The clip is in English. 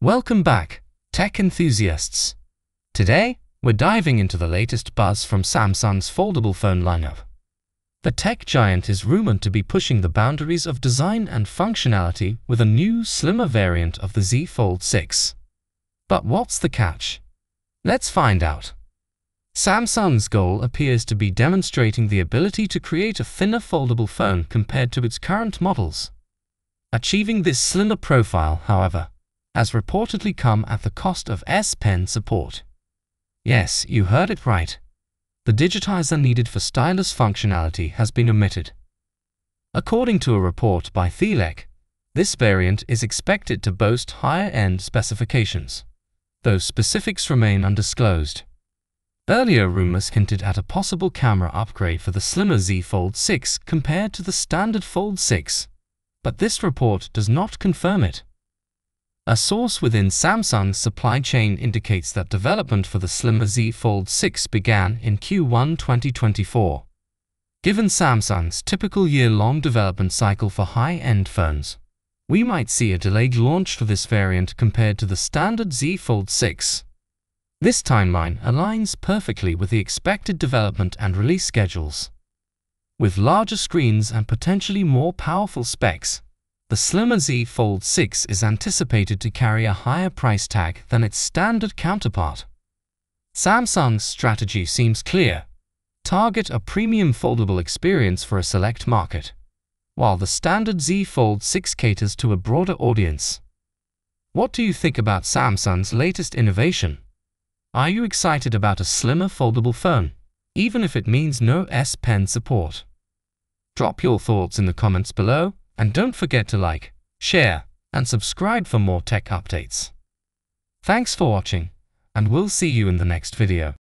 Welcome back, tech enthusiasts. Today, we're diving into the latest buzz from Samsung's foldable phone lineup. The tech giant is rumored to be pushing the boundaries of design and functionality with a new, slimmer variant of the Z Fold 6. But what's the catch? Let's find out. Samsung's goal appears to be demonstrating the ability to create a thinner foldable phone compared to its current models. Achieving this slimmer profile, however, has reportedly come at the cost of S Pen support. Yes, you heard it right. The digitizer needed for stylus functionality has been omitted. According to a report by Thielek, this variant is expected to boast higher-end specifications, though specifics remain undisclosed. Earlier rumors hinted at a possible camera upgrade for the slimmer Z Fold 6 compared to the standard Fold 6, but this report does not confirm it. A source within Samsung's supply chain indicates that development for the slimmer Z Fold 6 began in Q1 2024. Given Samsung's typical year-long development cycle for high-end phones, we might see a delayed launch for this variant compared to the standard Z Fold 6. This timeline aligns perfectly with the expected development and release schedules. With larger screens and potentially more powerful specs, the slimmer Z Fold 6 is anticipated to carry a higher price tag than its standard counterpart. Samsung's strategy seems clear: target a premium foldable experience for a select market, while the standard Z Fold 6 caters to a broader audience. What do you think about Samsung's latest innovation? Are you excited about a slimmer foldable phone, even if it means no S Pen support? Drop your thoughts in the comments below, and don't forget to like, share, and subscribe for more tech updates. Thanks for watching, and we'll see you in the next video.